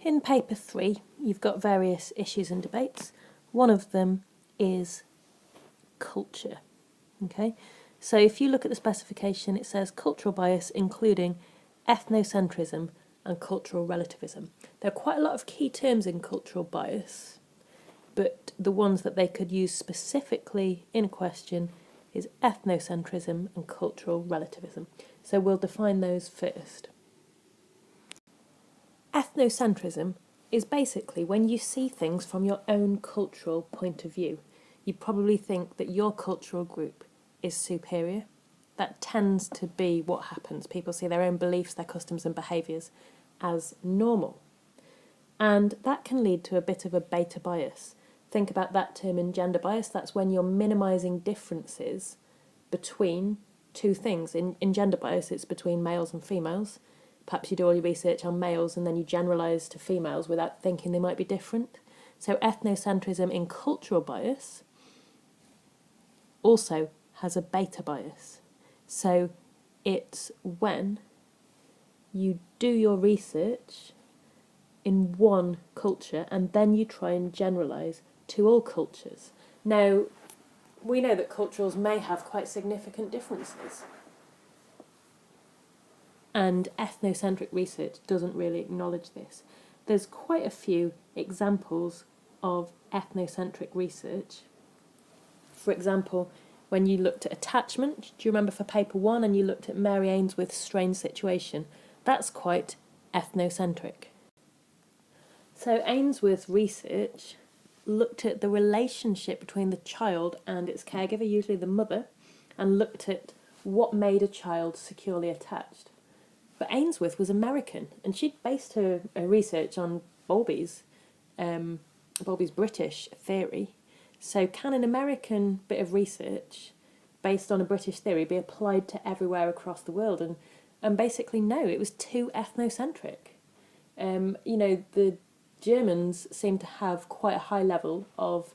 In paper 3, you've got various issues and debates. One of them is culture. Okay, so if you look at the specification, it says cultural bias including ethnocentrism and cultural relativism. There are quite a lot of key terms in cultural bias, but the ones that they could use specifically in question is ethnocentrism and cultural relativism. So we'll define those first. Ethnocentrism is basically when you see things from your own cultural point of view. You probably think that your cultural group is superior. That tends to be what happens. People see their own beliefs, their customs and behaviours as normal. And that can lead to a bit of a beta bias. Think about that term in gender bias. That's when you're minimising differences between two things. In gender bias, it's between males and females. Perhaps you do all your research on males and then you generalise to females without thinking they might be different. So ethnocentrism in cultural bias also has a beta bias. So it's when you do your research in one culture and then you try and generalise to all cultures. Now, we know that cultures may have quite significant differences. And ethnocentric research doesn't really acknowledge this. There's quite a few examples of ethnocentric research. For example, when you looked at attachment, do you remember for paper 1, and you looked at Mary Ainsworth's Strange Situation? That's quite ethnocentric. So Ainsworth's research looked at the relationship between the child and its caregiver, usually the mother, and looked at what made a child securely attached. But Ainsworth was American, and she'd based her research on Bowlby's British theory. So can an American bit of research based on a British theory be applied to everywhere across the world? And basically, no, it was too ethnocentric. The Germans seem to have quite a high level of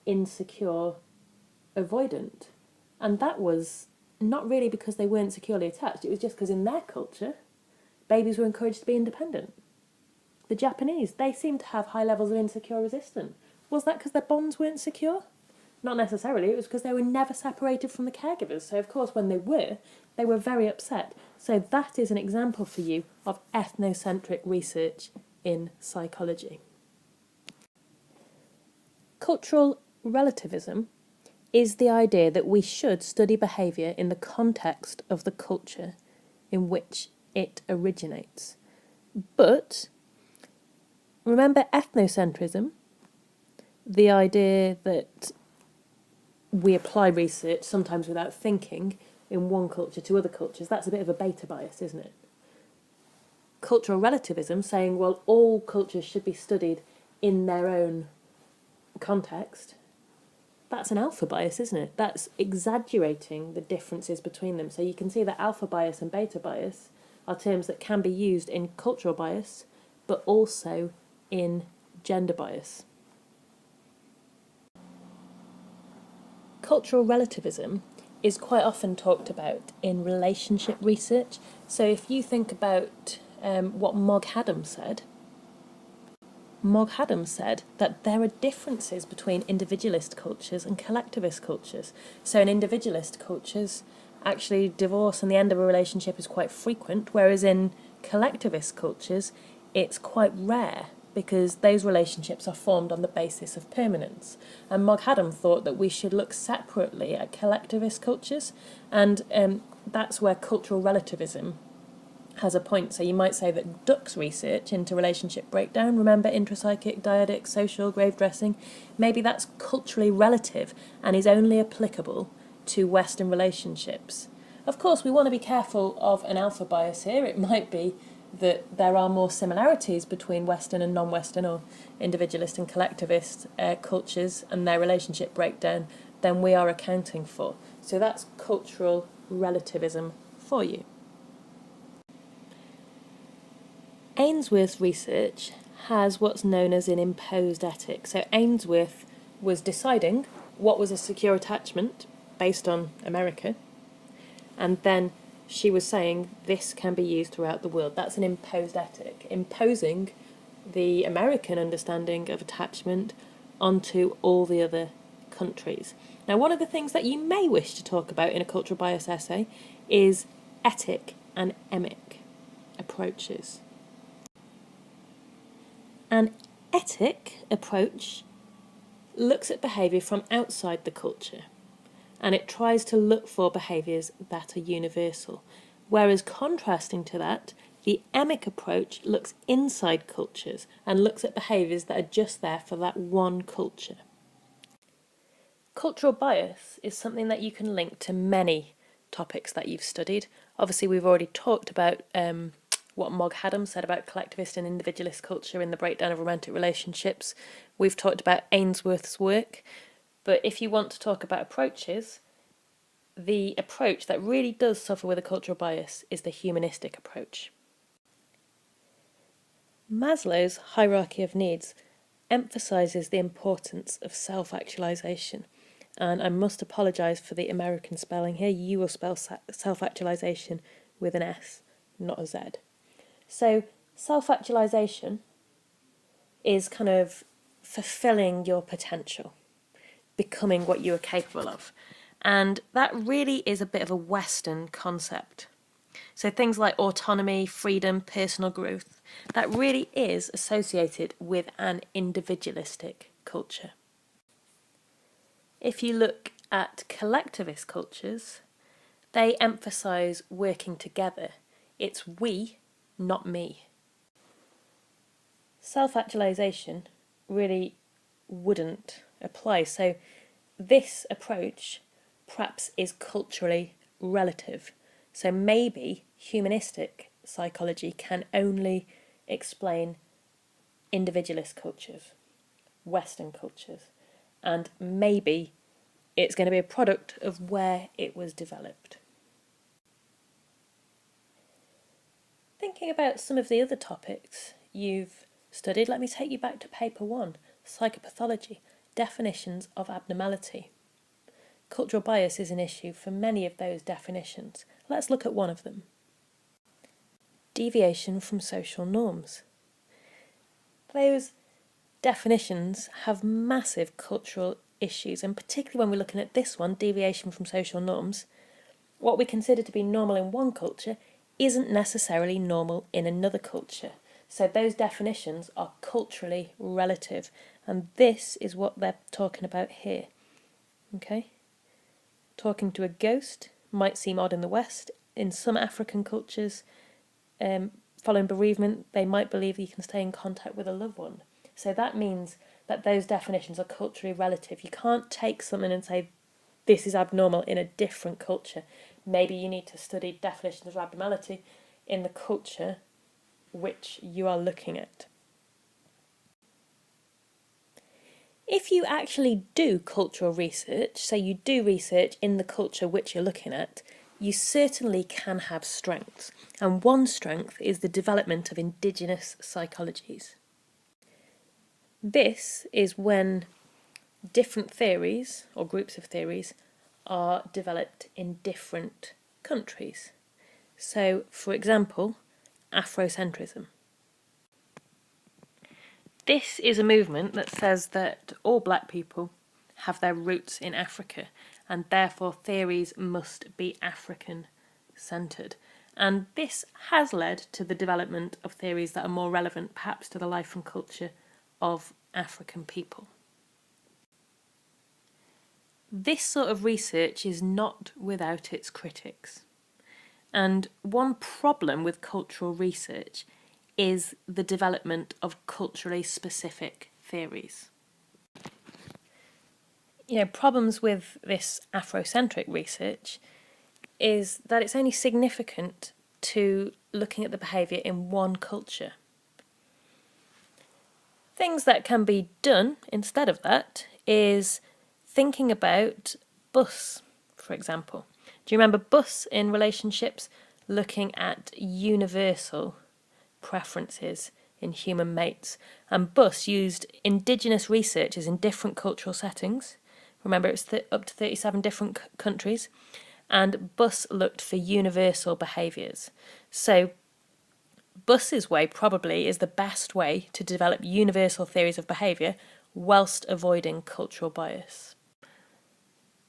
insecure avoidant. And that was not really because they weren't securely attached, it was just because in their culture, babies were encouraged to be independent. The Japanese, they seemed to have high levels of insecure resistance. Was that because their bonds weren't secure? Not necessarily, it was because they were never separated from the caregivers. So, of course, when they were very upset. So that is an example for you of ethnocentric research in psychology. Cultural relativism is the idea that we should study behaviour in the context of the culture in which it originates. But remember ethnocentrism, the idea that we apply research sometimes without thinking in one culture to other cultures, that's a bit of a beta bias, isn't it? Cultural relativism, saying, well, all cultures should be studied in their own context, that's an alpha bias, isn't it? That's exaggerating the differences between them. So you can see that alpha bias and beta bias are terms that can be used in cultural bias, but also in gender bias. Cultural relativism is quite often talked about in relationship research. So if you think about what Mog Haddam said that there are differences between individualist cultures and collectivist cultures. So in individualist cultures, actually divorce and the end of a relationship is quite frequent, whereas in collectivist cultures, it's quite rare because those relationships are formed on the basis of permanence. And Mog Haddam thought that we should look separately at collectivist cultures, and that's where cultural relativism has a point. So you might say that Duck's research into relationship breakdown, remember intrapsychic, dyadic, social, grave dressing, maybe that's culturally relative and is only applicable to Western relationships. Of course, we want to be careful of an alpha bias here. It might be that there are more similarities between Western and non-Western or individualist and collectivist cultures and their relationship breakdown than we are accounting for. So that's cultural relativism for you. Ainsworth's research has what's known as an imposed ethic. So Ainsworth was deciding what was a secure attachment based on America, and then she was saying this can be used throughout the world. That's an imposed ethic, imposing the American understanding of attachment onto all the other countries. Now, one of the things that you may wish to talk about in a cultural bias essay is etic and emic approaches. An etic approach looks at behaviour from outside the culture, and it tries to look for behaviours that are universal. Whereas contrasting to that, the emic approach looks inside cultures and looks at behaviours that are just there for that one culture. Cultural bias is something that you can link to many topics that you've studied. Obviously, we've already talked about what Mog Haddam said about collectivist and individualist culture in the breakdown of romantic relationships. We've talked about Ainsworth's work. But if you want to talk about approaches, the approach that really does suffer with a cultural bias is the humanistic approach. Maslow's hierarchy of needs emphasises the importance of self-actualisation. And I must apologise for the American spelling here. You will spell self-actualisation with an S, not a Z. So self-actualisation is kind of fulfilling your potential, becoming what you are capable of. And that really is a bit of a Western concept. So things like autonomy, freedom, personal growth, that really is associated with an individualistic culture. If you look at collectivist cultures, they emphasise working together. It's we, not me. Self-actualisation really wouldn't apply. So this approach perhaps is culturally relative. So maybe humanistic psychology can only explain individualist cultures, Western cultures, and maybe it's going to be a product of where it was developed. Thinking about some of the other topics you've studied, let me take you back to paper 1, psychopathology, definitions of abnormality. Cultural bias is an issue for many of those definitions. Let's look at one of them. Deviation from social norms. Those definitions have massive cultural issues, and particularly when we're looking at this one, deviation from social norms, what we consider to be normal in one culture isn't necessarily normal in another culture. So those definitions are culturally relative, and this is what they're talking about here. Okay? Talking to a ghost might seem odd in the West. In some African cultures, following bereavement, they might believe that you can stay in contact with a loved one. So that means that those definitions are culturally relative. You can't take something and say, this is abnormal in a different culture. Maybe you need to study definitions of abnormality in the culture which you are looking at. If you actually do cultural research, so you do research in the culture which you're looking at, you certainly can have strengths. And one strength is the development of indigenous psychologies. This is when different theories or groups of theories are developed in different countries. So, for example, Afrocentrism. This is a movement that says that all black people have their roots in Africa, and therefore theories must be African-centred. And this has led to the development of theories that are more relevant perhaps to the life and culture of African people. This sort of research is not without its critics. And one problem with cultural research is the development of culturally specific theories. Problems with this Afrocentric research is that it's only significant to looking at the behaviour in one culture. Things that can be done instead of that is thinking about Buss, for example. Do you remember Buss in relationships looking at universal preferences in human mates? And Buss used indigenous researchers in different cultural settings. Remember, it's up to 37 different countries. And Buss looked for universal behaviours. So Buss's way probably is the best way to develop universal theories of behaviour whilst avoiding cultural bias.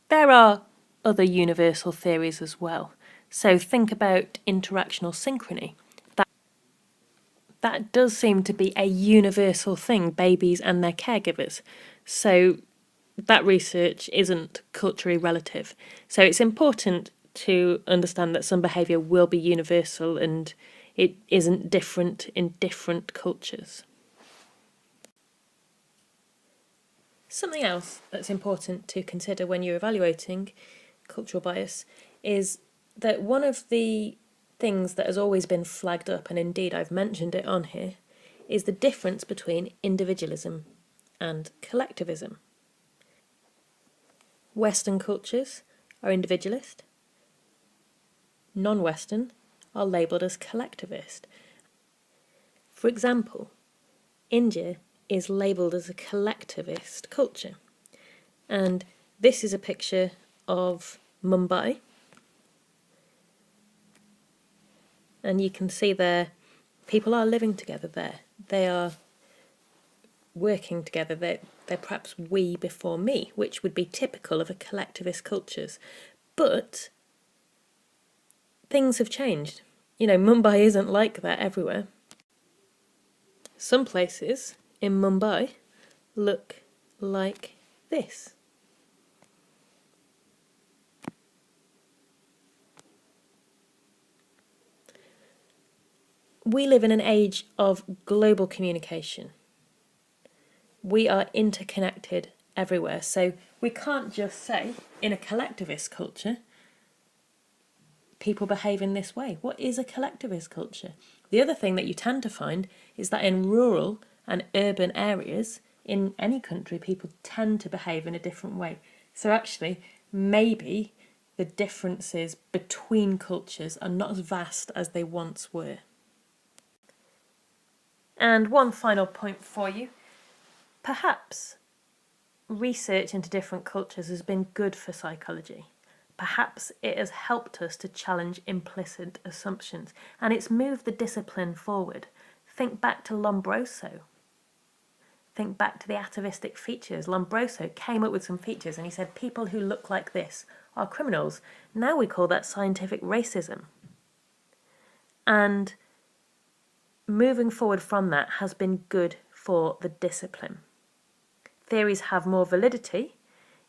There are other universal theories as well. So think about interactional synchrony. That does seem to be a universal thing, babies and their caregivers. So that research isn't culturally relative. So it's important to understand that some behaviour will be universal and it isn't different in different cultures. Something else that's important to consider when you're evaluating cultural bias is that one of the things that has always been flagged up, and indeed I've mentioned it on here, is the difference between individualism and collectivism. Western cultures are individualist, non-Western are labelled as collectivist. For example, India is labelled as a collectivist culture, and this is a picture of Mumbai, and you can see there people are living together there. They are working together. They're perhaps we before me, which would be typical of a collectivist cultures. But things have changed. Mumbai isn't like that everywhere. Some places in Mumbai look like this. We live in an age of global communication. We are interconnected everywhere. So we can't just say, in a collectivist culture, people behave in this way. What is a collectivist culture? The other thing that you tend to find is that in rural and urban areas, in any country, people tend to behave in a different way. So actually, maybe the differences between cultures are not as vast as they once were. And one final point for you. Perhaps research into different cultures has been good for psychology. Perhaps it has helped us to challenge implicit assumptions, and it's moved the discipline forward. Think back to Lombroso. Think back to the atavistic features. Lombroso came up with some features and he said people who look like this are criminals. Now we call that scientific racism. And moving forward from that has been good for the discipline. Theories have more validity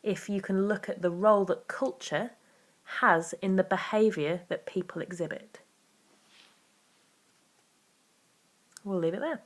if you can look at the role that culture has in the behaviour that people exhibit. We'll leave it there.